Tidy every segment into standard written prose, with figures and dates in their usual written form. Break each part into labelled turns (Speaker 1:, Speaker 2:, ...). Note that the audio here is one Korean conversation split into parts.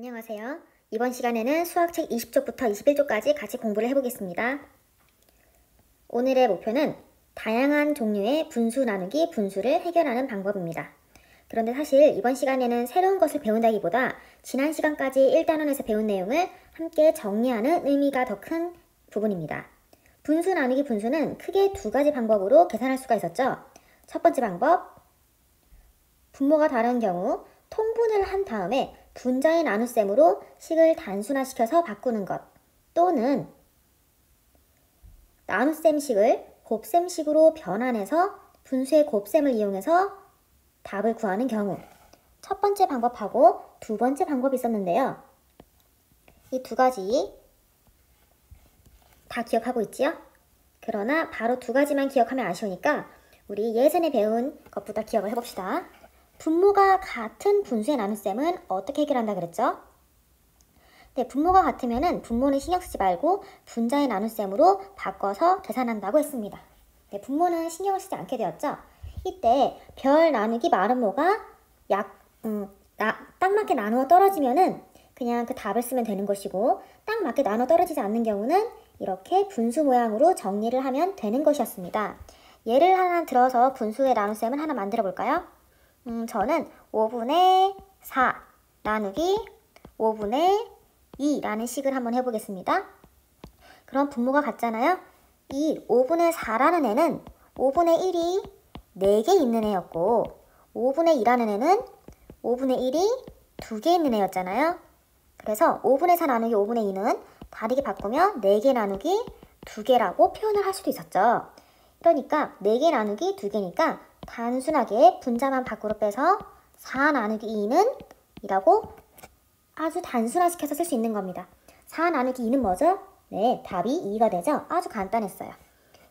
Speaker 1: 안녕하세요. 이번 시간에는 수학책 20쪽부터 21쪽까지 같이 공부를 해보겠습니다. 오늘의 목표는 다양한 종류의 분수 나누기 분수를 해결하는 방법입니다. 그런데 사실 이번 시간에는 새로운 것을 배운다기보다 지난 시간까지 1단원에서 배운 내용을 함께 정리하는 의미가 더 큰 부분입니다. 분수 나누기 분수는 크게 두 가지 방법으로 계산할 수가 있었죠. 첫 번째 방법, 분모가 다른 경우 통분을 한 다음에 분자의 나눗셈으로 식을 단순화시켜서 바꾸는 것, 또는 나눗셈식을 곱셈식으로 변환해서 분수의 곱셈을 이용해서 답을 구하는 경우, 첫 번째 방법하고 두 번째 방법이 있었는데요. 이 두 가지 다 기억하고 있지요? 그러나 바로 두 가지만 기억하면 아쉬우니까 우리 예전에 배운 것부터 기억을 해봅시다. 분모가 같은 분수의 나눗셈은 어떻게 해결한다 그랬죠? 네, 분모가 같으면은 분모는 신경 쓰지 말고 분자의 나눗셈으로 바꿔서 계산한다고 했습니다. 네, 분모는 신경을 쓰지 않게 되었죠? 이때 별 나누기 마름모가 딱 맞게 나누어 떨어지면은 그냥 그 답을 쓰면 되는 것이고, 딱 맞게 나누어 떨어지지 않는 경우는 이렇게 분수 모양으로 정리를 하면 되는 것이었습니다. 예를 하나 들어서 분수의 나눗셈을 하나 만들어 볼까요? 저는 5분의 4 나누기 5분의 2라는 식을 한번 해보겠습니다. 그럼 분모가 같잖아요. 이 5분의 4라는 애는 5분의 1이 4개 있는 애였고, 5분의 2라는 애는 5분의 1이 2개 있는 애였잖아요. 그래서 5분의 4 나누기 5분의 2는 다르게 바꾸면 4개 나누기 2개라고 표현을 할 수도 있었죠. 그러니까 4개 나누기 2개니까 단순하게 분자만 밖으로 빼서 4 나누기 2는 이라고 아주 단순화시켜서 쓸 수 있는 겁니다. 4 나누기 2는 뭐죠? 네, 답이 2가 되죠? 아주 간단했어요.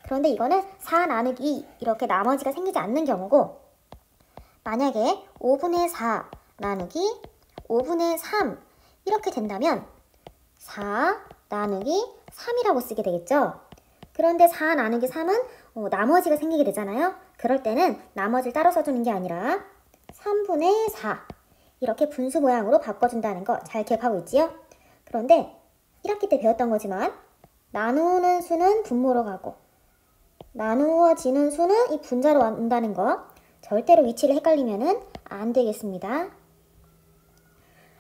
Speaker 1: 그런데 이거는 4 나누기 2 이렇게 나머지가 생기지 않는 경우고, 만약에 5분의 4 나누기 5분의 3 이렇게 된다면 4 나누기 3이라고 쓰게 되겠죠? 그런데 4 나누기 3은 나머지가 생기게 되잖아요. 그럴 때는 나머지를 따로 써주는 게 아니라 3분의 4 이렇게 분수 모양으로 바꿔준다는 거 잘 기억하고 있지요? 그런데 1학기 때 배웠던 거지만 나누는 수는 분모로 가고 나누어지는 수는 이 분자로 온다는 거 절대로 위치를 헷갈리면 안 되겠습니다.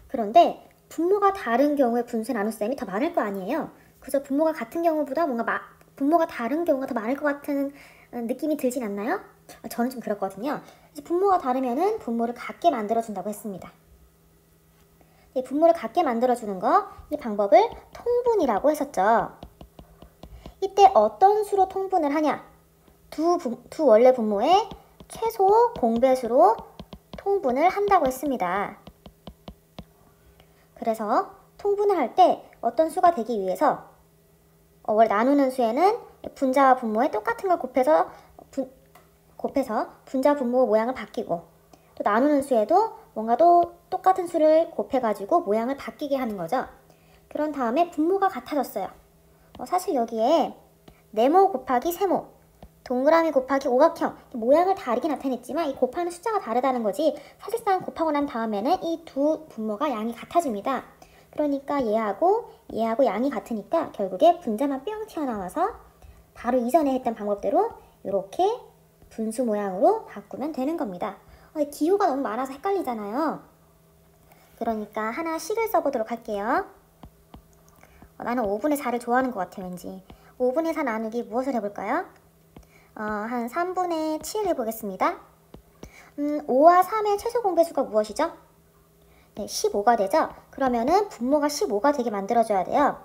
Speaker 1: 그런데 분모가 다른 경우에 분수의 나눗셈이 더 많을 거 아니에요. 그저 분모가 같은 경우보다 분모가 다른 경우가 더 많을 것 같은 느낌이 들진 않나요? 저는 좀 그렇거든요. 분모가 다르면은 분모를 같게 만들어준다고 했습니다. 이 분모를 같게 만들어주는 거, 이 방법을 통분이라고 했었죠. 이때 어떤 수로 통분을 하냐? 두 원래 분모의 최소 공배수로 통분을 한다고 했습니다. 그래서 통분을 할 때 어떤 수가 되기 위해서 원래 나누는 수에는 분자와 분모에 똑같은 걸 곱해서 분자 분모 모양을 바뀌고, 또 나누는 수에도 뭔가 또 똑같은 수를 곱해가지고 모양을 바뀌게 하는 거죠. 그런 다음에 분모가 같아졌어요. 사실 여기에 네모 곱하기 세모, 동그라미 곱하기 오각형, 모양을 다르게 나타냈지만 이 곱하는 숫자가 다르다는 거지, 사실상 곱하고 난 다음에는 이 두 분모가 양이 같아집니다. 그러니까 얘하고 양이 같으니까 결국에 분자만 뿅 튀어나와서 바로 이전에 했던 방법대로 이렇게 분수 모양으로 바꾸면 되는 겁니다. 기호가 너무 많아서 헷갈리잖아요. 그러니까 하나 식을 써보도록 할게요. 나는 5분의 4를 좋아하는 것 같아, 왠지. 5분의 4 나누기 무엇을 해볼까요? 한 3분의 7 해보겠습니다. 5와 3의 최소 공배수가 무엇이죠? 네, 15가 되죠? 그러면은 분모가 15가 되게 만들어줘야 돼요.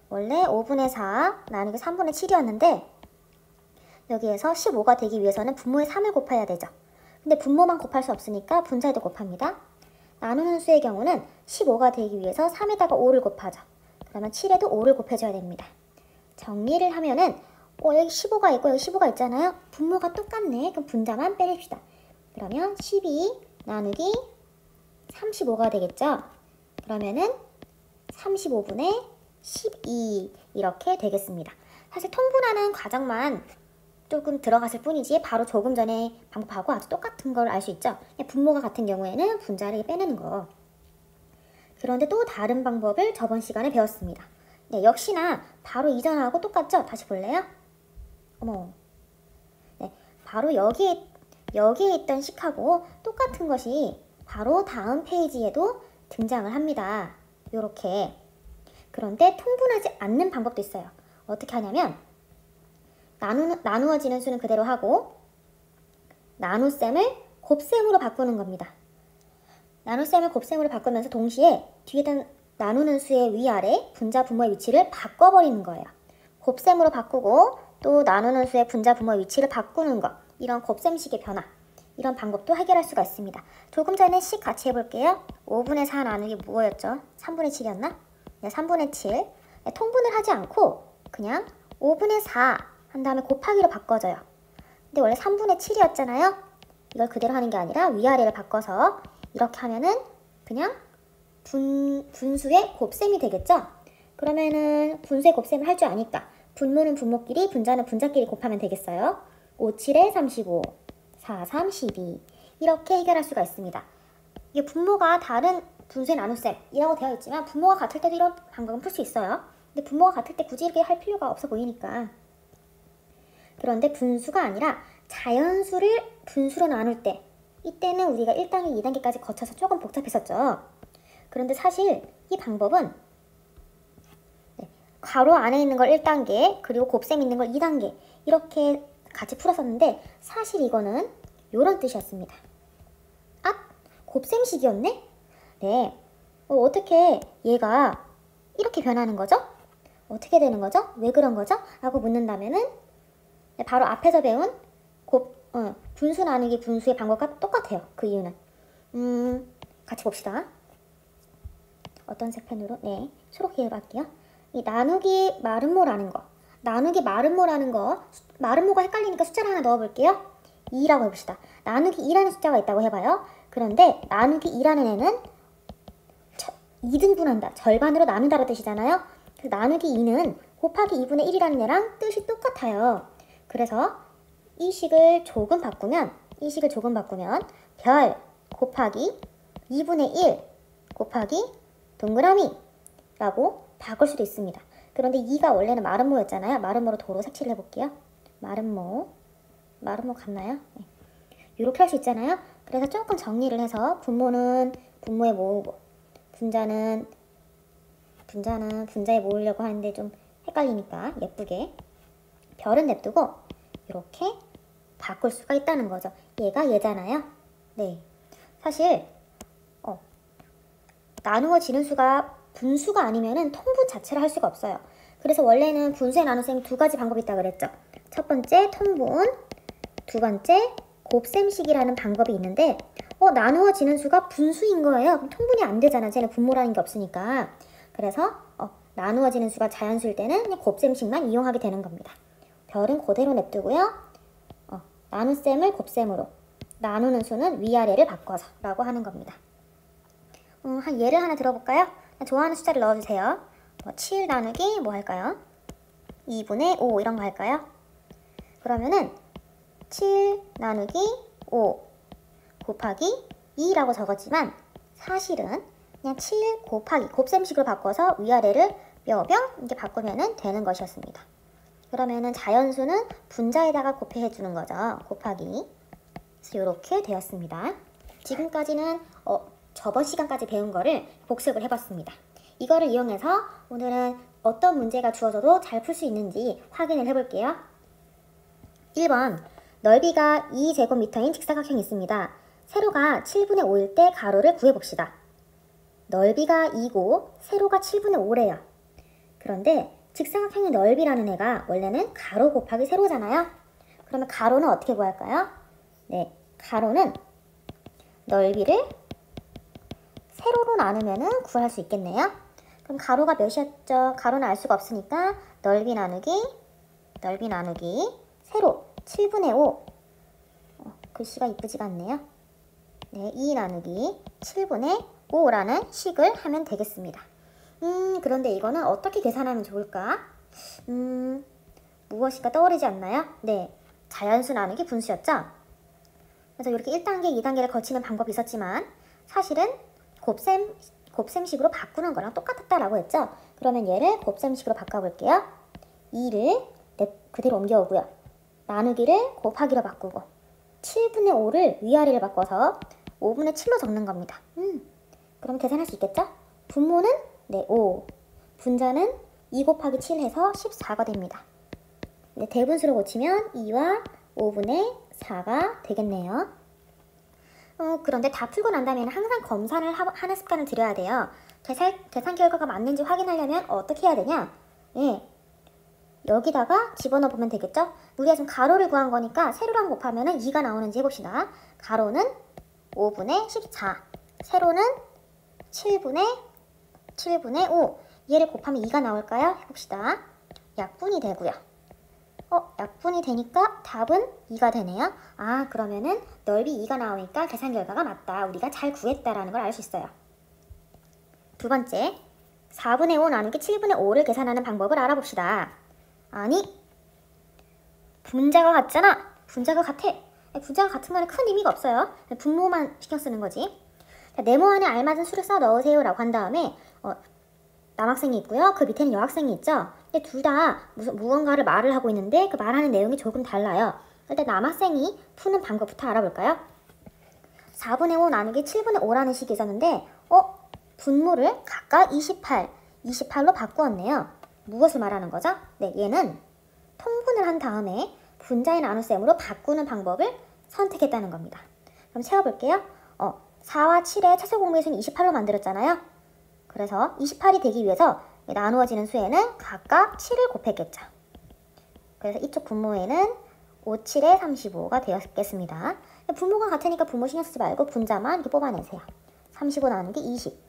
Speaker 1: 원래 5분의 4 나누기 3분의 7이었는데 여기에서 15가 되기 위해서는 분모에 3을 곱해야 되죠. 근데 분모만 곱할 수 없으니까 분자에도 곱합니다. 나누는 수의 경우는 15가 되기 위해서 3에다가 5를 곱하죠. 그러면 7에도 5를 곱해줘야 됩니다. 정리를 하면은 여기 15가 있고 여기 15가 있잖아요. 분모가 똑같네. 그럼 분자만 빼냅시다. 그러면 12 나누기 35가 되겠죠. 그러면은 35분의 12 이렇게 되겠습니다. 사실 통분하는 과정만 조금 들어갔을 뿐이지 바로 조금 전에 방법하고 아주 똑같은 걸 알 수 있죠. 분모가 같은 경우에는 분자를 빼내는 거. 그런데 또 다른 방법을 저번 시간에 배웠습니다. 네, 역시나 바로 이전하고 똑같죠? 다시 볼래요? 어머. 네, 바로 여기에 있던 식하고 똑같은 것이 바로 다음 페이지에도 등장을 합니다. 요렇게. 그런데 통분하지 않는 방법도 있어요. 어떻게 하냐면 나누어지는 수는 그대로 하고 나눗셈을 곱셈으로 바꾸는 겁니다. 나눗셈을 곱셈으로 바꾸면서 동시에 뒤에다 나누는 수의 위아래 분자 분모의 위치를 바꿔버리는 거예요. 곱셈으로 바꾸고 또 나누는 수의 분자 분모의 위치를 바꾸는 것, 이런 곱셈식의 변화, 이런 방법도 해결할 수가 있습니다. 조금 전에 식 같이 해볼게요. 5분의 4 나누기 뭐였죠? 3분의 7이었나? 네, 3분의 7. 네, 통분을 하지 않고 그냥 5분의 4 한 다음에 곱하기로 바꿔줘요. 근데 원래 3분의 7이었잖아요. 이걸 그대로 하는 게 아니라 위아래를 바꿔서 이렇게 하면은 그냥 분수의 곱셈이 되겠죠? 그러면은 분수의 곱셈을 할 줄 아니까 분모는 분모끼리, 분자는 분자끼리 곱하면 되겠어요. 5, 7에 35, 4, 3, 12 이렇게 해결할 수가 있습니다. 이게 분모가 다른 분수의 나눗셈이라고 되어 있지만 분모가 같을 때도 이런 방법은 풀 수 있어요. 근데 분모가 같을 때 굳이 이렇게 할 필요가 없어 보이니까. 그런데 분수가 아니라 자연수를 분수로 나눌 때 이때는 우리가 1단계, 2단계까지 거쳐서 조금 복잡했었죠. 그런데 사실 이 방법은 괄호 안에 있는 걸 1단계 그리고 곱셈 있는 걸 2단계 이렇게 같이 풀었었는데 사실 이거는 이런 뜻이었습니다. 아, 곱셈식이었네? 네. 어떻게 얘가 이렇게 변하는 거죠? 어떻게 되는 거죠? 왜 그런 거죠? 라고 묻는다면은 바로 앞에서 배운 분수 나누기 분수의 방법과 똑같아요. 그 이유는 같이 봅시다. 어떤 색펜으로? 네, 초록 계열로 할게요. 이 나누기 마름모라는 거, 마름모가 헷갈리니까 숫자를 하나 넣어볼게요. 2라고 해봅시다. 나누기 2라는 숫자가 있다고 해봐요. 그런데 나누기 2라는 애는 2등분한다, 절반으로 나눈다라는 뜻이잖아요. 그래서 나누기 2는 곱하기 2분의 1이라는 애랑 뜻이 똑같아요. 그래서 이 식을 조금 바꾸면 별 곱하기 2분의 1 곱하기 동그라미 라고 바꿀 수도 있습니다. 그런데 2가 원래는 마름모였잖아요. 마름모로 도로 색칠을 해볼게요. 마름모 같나요? 네. 이렇게 할 수 있잖아요. 그래서 조금 정리를 해서 분모는 분모에 모으고 분자는 분자에 모으려고 하는데 좀 헷갈리니까 예쁘게 별은 냅두고 이렇게 바꿀 수가 있다는 거죠. 얘가 얘잖아요. 네, 사실 나누어지는 수가 분수가 아니면은 통분 자체를 할 수가 없어요. 그래서 원래는 분수의 나눗셈 두 가지 방법이 있다고 그랬죠. 첫 번째 통분, 두 번째 곱셈식이라는 방법이 있는데 나누어지는 수가 분수인 거예요. 그럼 통분이 안 되잖아. 쟤는 분모라는 게 없으니까. 그래서 나누어지는 수가 자연수일 때는 그냥 곱셈식만 이용하게 되는 겁니다. 별은 그대로 냅두고요. 나눗셈을 곱셈으로, 나누는 수는 위아래를 바꿔서 라고 하는 겁니다. 한 예를 하나 들어볼까요? 좋아하는 숫자를 넣어주세요. 7 나누기 뭐 할까요? 2분의 5 이런 거 할까요? 그러면은 7 나누기 5 곱하기 2라고 적었지만 사실은 그냥 7 곱하기 곱셈식으로 바꿔서 위아래를 뼈병 이렇게 바꾸면 되는 것이었습니다. 그러면은 자연수는 분자에다가 곱해 주는 거죠. 곱하기. 그래서 이렇게 되었습니다. 지금까지는 저번 시간까지 배운 거를 복습을 해봤습니다. 이거를 이용해서 오늘은 어떤 문제가 주어져도 잘 풀 수 있는지 확인을 해볼게요. 1번, 넓이가 2제곱미터인 직사각형이 있습니다. 세로가 7분의 5일 때 가로를 구해봅시다. 넓이가 2고 세로가 7분의 5래요. 그런데 직사각형의 넓이라는 애가 원래는 가로 곱하기 세로잖아요. 그러면 가로는 어떻게 구할까요? 네, 가로는 넓이를 세로로 나누면 구할 수 있겠네요. 그럼 가로가 몇이었죠? 가로는 알 수가 없으니까 넓이 나누기 세로 7분의 5. 글씨가 이쁘지가 않네요. 네, 2 나누기 7분의 5라는 식을 하면 되겠습니다. 그런데 이거는 어떻게 계산하면 좋을까? 무엇인가 떠오르지 않나요? 네, 자연수 나누기 분수였죠? 그래서 이렇게 1단계, 2단계를 거치는 방법이 있었지만 사실은 곱셈식으로 바꾸는 거랑 똑같았다라고 했죠? 그러면 얘를 곱셈식으로 바꿔볼게요. 2를 그대로 옮겨오고요. 나누기를 곱하기로 바꾸고 7분의 5를 위아래를 바꿔서 5분의 7로 적는 겁니다. 그럼 계산할 수 있겠죠? 분모는 5, 분자는 2 곱하기 7 해서 14가 됩니다. 대분수로 고치면 2와 5분의 4가 되겠네요. 그런데 다 풀고 난 다음에는 항상 검사를 하는 습관을 들여야 돼요. 계산 결과가 맞는지 확인하려면 어떻게 해야 되냐? 여기다가 집어넣어 보면 되겠죠? 우리가 지금 가로를 구한 거니까 세로랑 곱하면 2가 나오는지 해봅시다. 가로는 5분의 14, 세로는 7분의 5. 얘를 곱하면 2가 나올까요? 해봅시다. 약분이 되고요. 약분이 되니까 답은 2가 되네요. 그러면은 넓이 2가 나오니까 계산 결과가 맞다. 우리가 잘 구했다라는 걸 알 수 있어요. 두 번째, 4분의 5 나누기 7분의 5를 계산하는 방법을 알아봅시다. 아니, 분자가 같잖아. 분자가 같아. 분자가 같은 거는 큰 의미가 없어요. 분모만 신경 쓰는 거지. 네모 안에 알맞은 수를 써 넣으세요 라고 한 다음에 남학생이 있고요. 그 밑에는 여학생이 있죠. 근데 둘 다 무언가를 말을 하고 있는데 그 말하는 내용이 조금 달라요. 일단 남학생이 푸는 방법부터 알아볼까요? 4분의 5 나누기 7분의 5라는 식이 있었는데 분모를 각각 28로 바꾸었네요. 무엇을 말하는 거죠? 얘는 통분을 한 다음에 분자의 나눗셈으로 바꾸는 방법을 선택했다는 겁니다. 그럼 세워볼게요. 4와 7의 최소 공배수는 28로 만들었잖아요. 그래서 28이 되기 위해서 나누어지는 수에는 각각 7을 곱했겠죠. 그래서 이쪽 분모에는 5, 7에 35가 되었겠습니다. 분모가 같으니까 분모 신경 쓰지 말고 분자만 이렇게 뽑아내세요. 35 나누기 20.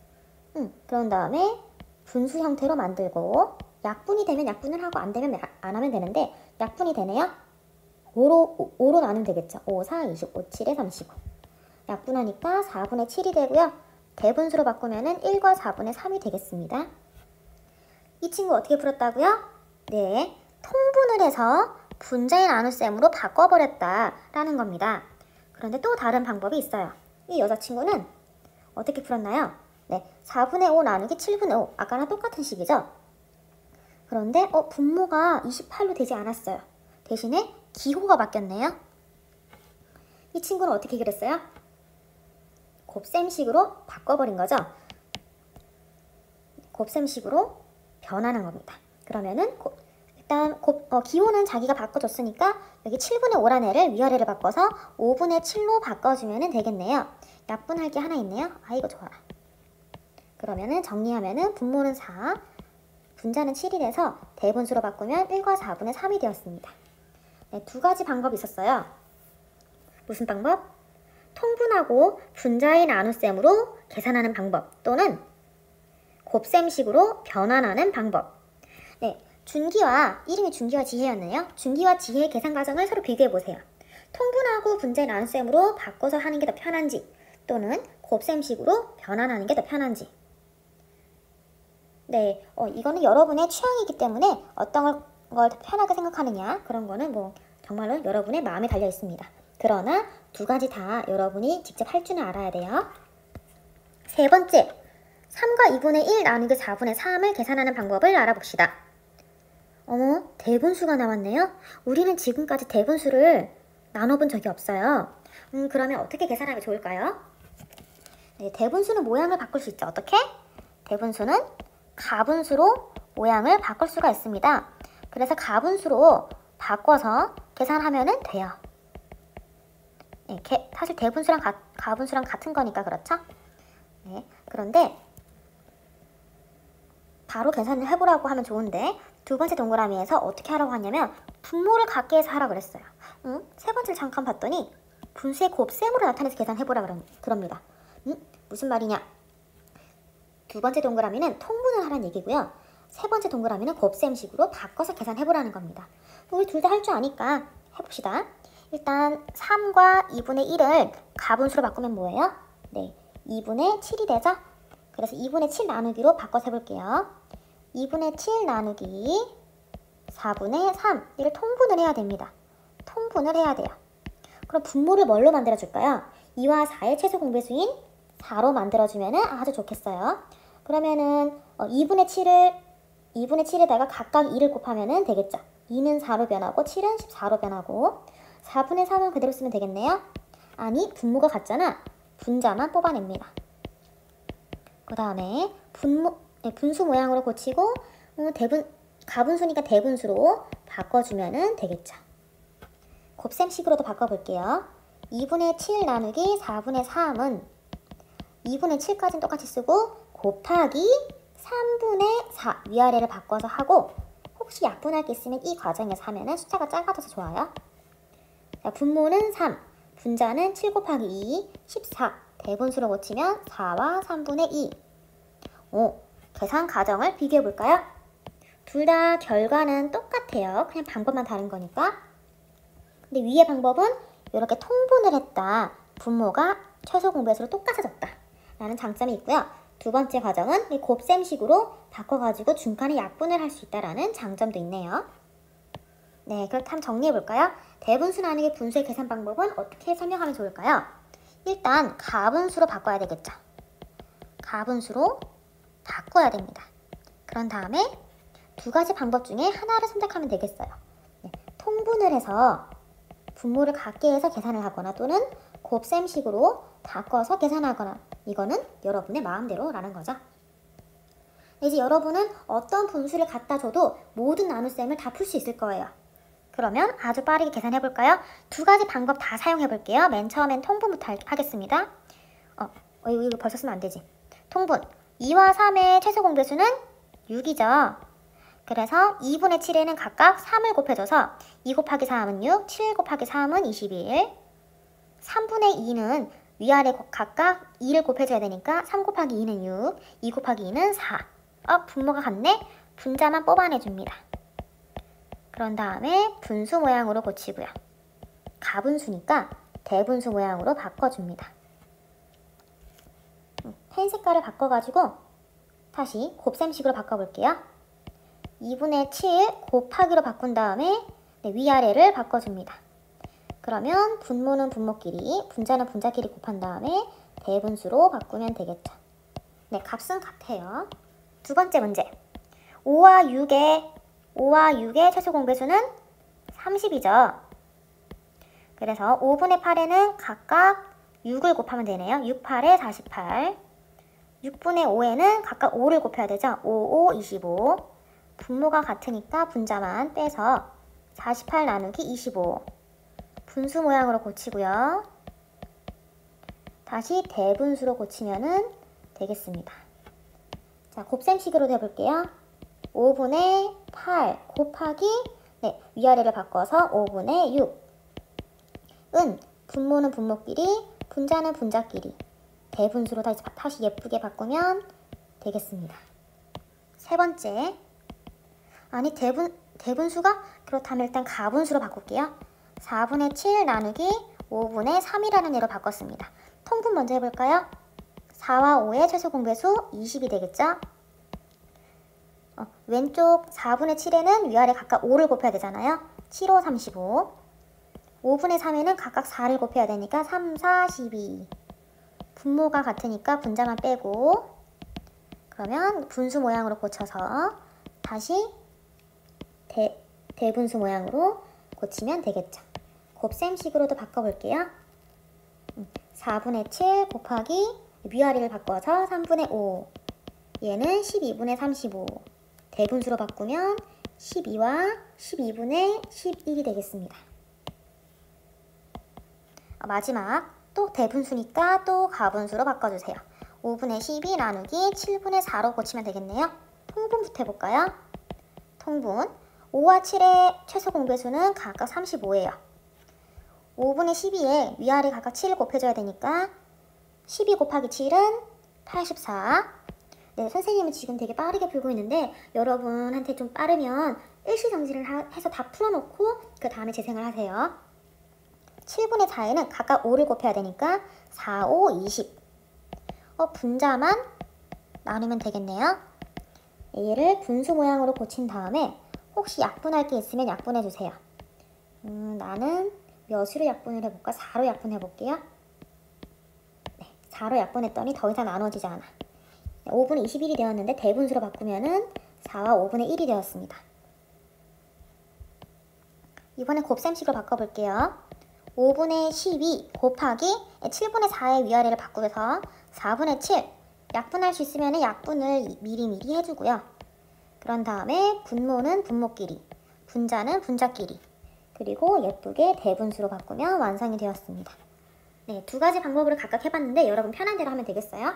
Speaker 1: 그런 다음에 분수 형태로 만들고 약분이 되면 약분을 하고 안 되면 안 하면 되는데 약분이 되네요. 5로 나누면 되겠죠. 5, 4, 20, 5, 7에 35. 약분하니까 4분의 7이 되고요. 대분수로 바꾸면 1과 4분의 3이 되겠습니다. 이 친구 어떻게 풀었다고요? 통분을 해서 분자의 나눗셈으로 바꿔버렸다라는 겁니다. 그런데 또 다른 방법이 있어요. 이 여자친구는 어떻게 풀었나요? 4분의 5 나누기 7분의 5. 아까랑 똑같은 식이죠? 그런데 분모가 28로 되지 않았어요. 대신에 기호가 바뀌었네요. 이 친구는 어떻게 그랬어요? 곱셈식으로 바꿔버린 거죠. 곱셈식으로 변하는 겁니다. 그러면은 일단 기호는 자기가 바꿔줬으니까 여기 7분의 5란 애를 위아래를 바꿔서 5분의 7로 바꿔주면 되겠네요. 약분할 게 하나 있네요. 이거 좋아라. 그러면은 정리하면은 분모는 4, 분자는 7이 돼서 대분수로 바꾸면 1과 4분의 3이 되었습니다. 두 가지 방법이 있었어요. 무슨 방법? 통분하고 분자의 나눗셈으로 계산하는 방법 또는 곱셈식으로 변환하는 방법. 준기와 이름이 준기와 지혜였네요. 준기와 지혜의 계산 과정을 서로 비교해보세요. 통분하고 분자의 나눗셈으로 바꿔서 하는 게 더 편한지 또는 곱셈식으로 변환하는 게 더 편한지. 이거는 여러분의 취향이기 때문에 어떤 걸 더 편하게 생각하느냐 그런 거는 정말로 여러분의 마음에 달려 있습니다. 그러나 두 가지 다 여러분이 직접 할 줄은 알아야 돼요. 세 번째, 3과 2분의 1 나누기 4분의 3을 계산하는 방법을 알아봅시다. 대분수가 나왔네요. 우리는 지금까지 대분수를 나눠본 적이 없어요. 그러면 어떻게 계산하면 좋을까요? 대분수는 모양을 바꿀 수 있죠. 어떻게? 대분수는 가분수로 모양을 바꿀 수가 있습니다. 그래서 가분수로 바꿔서 계산하면 돼요. 사실 대분수랑 가분수랑 같은 거니까 그렇죠? 그런데 바로 계산을 해보라고 하면 좋은데 두 번째 동그라미에서 어떻게 하라고 하냐면 분모를 같게 해서 하라고 그랬어요. 세 번째를 잠깐 봤더니 분수의 곱셈으로 나타내서 계산해보라 그럽니다. 무슨 말이냐? 두 번째 동그라미는 통분을 하라는 얘기고요. 세 번째 동그라미는 곱셈식으로 바꿔서 계산해보라는 겁니다. 우리 둘 다 할 줄 아니까 해봅시다. 일단 3과 2분의 1을 가분수로 바꾸면 뭐예요? 2분의 7이 되죠? 그래서 2분의 7 나누기로 바꿔서 해볼게요. 2분의 7 나누기 4분의 3. 얘를 통분을 해야 됩니다. 통분을 해야 돼요. 그럼 분모를 뭘로 만들어줄까요? 2와 4의 최소 공배수인 4로 만들어주면 아주 좋겠어요. 그러면은 2분의 7에다가 각각 2를 곱하면 되겠죠. 2는 4로 변하고 7은 14로 변하고 4분의 3은 그대로 쓰면 되겠네요. 아니, 분모가 같잖아. 분자만 뽑아냅니다. 그 다음에 분수 모양으로 고치고 가분수니까 대분수로 바꿔주면 되겠죠. 곱셈식으로도 바꿔볼게요. 2분의 7 나누기 4분의 3은 2분의 7까지는 똑같이 쓰고 곱하기 3분의 4 위아래를 바꿔서 하고 혹시 약분할 게 있으면 이 과정에서 하면 숫자가 작아져서 좋아요. 자, 분모는 3, 분자는 7 곱하기 2, 14 대분수로 고치면 4와 3분의 2. 계산 과정을 비교해 볼까요? 둘 다 결과는 똑같아요. 그냥 방법만 다른 거니까. 근데 위의 방법은 이렇게 통분을 했다. 분모가 최소 공배수로 똑같아졌다. 라는 장점이 있고요. 두 번째 과정은 이 곱셈식으로 바꿔가지고 중간에 약분을 할 수 있다라는 장점도 있네요. 네, 그렇다면 정리해 볼까요? 대분수 나누기 분수의 계산 방법은 어떻게 설명하면 좋을까요? 일단 가분수로 바꿔야 되겠죠. 가분수로 바꿔야 됩니다. 그런 다음에 두 가지 방법 중에 하나를 선택하면 되겠어요. 네, 통분을 해서 분모를 같게 해서 계산을 하거나 또는 곱셈식으로 바꿔서 계산하거나 이거는 여러분의 마음대로라는 거죠. 이제 여러분은 어떤 분수를 갖다 줘도 모든 나눗셈을 다 풀 수 있을 거예요. 그러면 아주 빠르게 계산해 볼까요? 두 가지 방법 다 사용해 볼게요. 맨 처음엔 통분부터 하겠습니다. 이거 벌써 쓰면 안 되지. 통분. 2와 3의 최소 공배수는 6이죠. 그래서 2분의 7에는 각각 3을 곱해줘서 2 곱하기 3은 6, 7 곱하기 3은 21, 3분의 2는 위아래 각각 2를 곱해줘야 되니까 3 곱하기 2는 6, 2 곱하기 2는 4. 분모가 같네? 분자만 뽑아내줍니다. 그런 다음에 분수 모양으로 고치고요. 가분수니까 대분수 모양으로 바꿔줍니다. 펜 색깔을 바꿔가지고 다시 곱셈식으로 바꿔볼게요. 2분의 7 곱하기로 바꾼 다음에 위아래를 바꿔줍니다. 그러면 분모는 분모끼리, 분자는 분자끼리 곱한 다음에 대분수로 바꾸면 되겠죠. 네, 값은 같아요. 두 번째 문제. 5와 6의 최소 공배수는 30이죠. 그래서 5분의 8에는 각각 6을 곱하면 되네요. 6, 8에 48. 6분의 5에는 각각 5를 곱해야 되죠. 5, 5, 25. 분모가 같으니까 분자만 빼서 48 나누기 25. 분수 모양으로 고치고요. 다시 대분수로 고치면 되겠습니다. 자, 곱셈식으로 해볼게요. 5분의 8 곱하기 위아래를 바꿔서 5분의 6은 분모는 분모끼리, 분자는 분자끼리 대분수로 다시 예쁘게 바꾸면 되겠습니다. 세 번째. 아니, 대분수가? 그렇다면 일단 가분수로 바꿀게요. 4분의 7 나누기 5분의 3이라는 예로 바꿨습니다. 통분 먼저 해볼까요? 4와 5의 최소 공배수 20이 되겠죠? 왼쪽 4분의 7에는 위아래 각각 5를 곱해야 되잖아요. 7, 5, 35. 5분의 3에는 각각 4를 곱해야 되니까 3, 4, 12. 분모가 같으니까 분자만 빼고 그러면 분수 모양으로 고쳐서 다시 대분수 모양으로 고치면 되겠죠. 곱셈식으로도 바꿔볼게요. 4분의 7 곱하기 위아래를 바꿔서 3분의 5. 얘는 12분의 35. 대분수로 바꾸면 12와 12분의 11이 되겠습니다. 마지막 또 대분수니까 또 가분수로 바꿔주세요. 5분의 12 나누기 7분의 4로 고치면 되겠네요. 통분부터 해볼까요? 통분. 5와 7의 최소 공배수는 각각 35예요. 5분의 12에 위아래 각각 7을 곱해줘야 되니까 12 곱하기 7은 84. 네, 선생님은 지금 되게 빠르게 풀고 있는데 여러분한테 좀 빠르면 일시정지를 해서 다 풀어놓고 그 다음에 재생을 하세요. 7분의 4에는 각각 5를 곱해야 되니까 4, 5, 20. 분자만 나누면 되겠네요. 얘를 분수 모양으로 고친 다음에 혹시 약분할 게 있으면 약분해주세요. 나는 몇으로 약분을 해볼까? 4로 약분해볼게요. 네, 4로 약분했더니 더 이상 나눠지지 않아. 5분의 21이 되었는데 대분수로 바꾸면은 4와 5분의 1이 되었습니다. 이번엔 곱셈식으로 바꿔볼게요. 5분의 12 곱하기 7분의 4의 위아래를 바꾸어서 4분의 7 약분할 수 있으면 약분을 미리미리 해주고요. 그런 다음에 분모는 분모끼리, 분자는 분자끼리, 그리고 예쁘게 대분수로 바꾸면 완성이 되었습니다. 네, 두 가지 방법으로 각각 해봤는데 여러분 편한 대로 하면 되겠어요?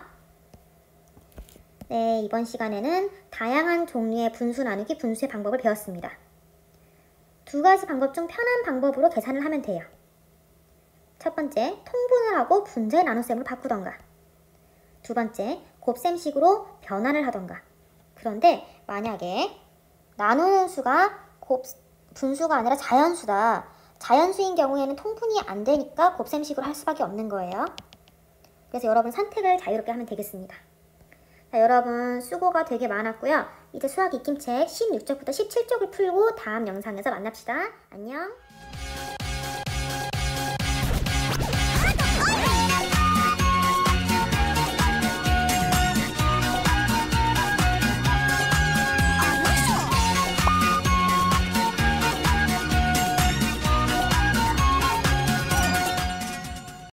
Speaker 1: 네, 이번 시간에는 다양한 종류의 분수 나누기 분수의 방법을 배웠습니다. 두 가지 방법 중 편한 방법으로 계산을 하면 돼요. 첫 번째, 통분을 하고 분자의 나눗셈으로 바꾸던가. 두 번째, 곱셈식으로 변환을 하던가. 그런데 만약에 나누는 수가 분수가 아니라 자연수다. 자연수인 경우에는 통분이 안 되니까 곱셈식으로 할 수밖에 없는 거예요. 그래서 여러분 선택을 자유롭게 하면 되겠습니다. 자, 여러분 수고가 되게 많았고요. 이제 수학 익힘책 16쪽부터 17쪽을 풀고 다음 영상에서 만납시다. 안녕.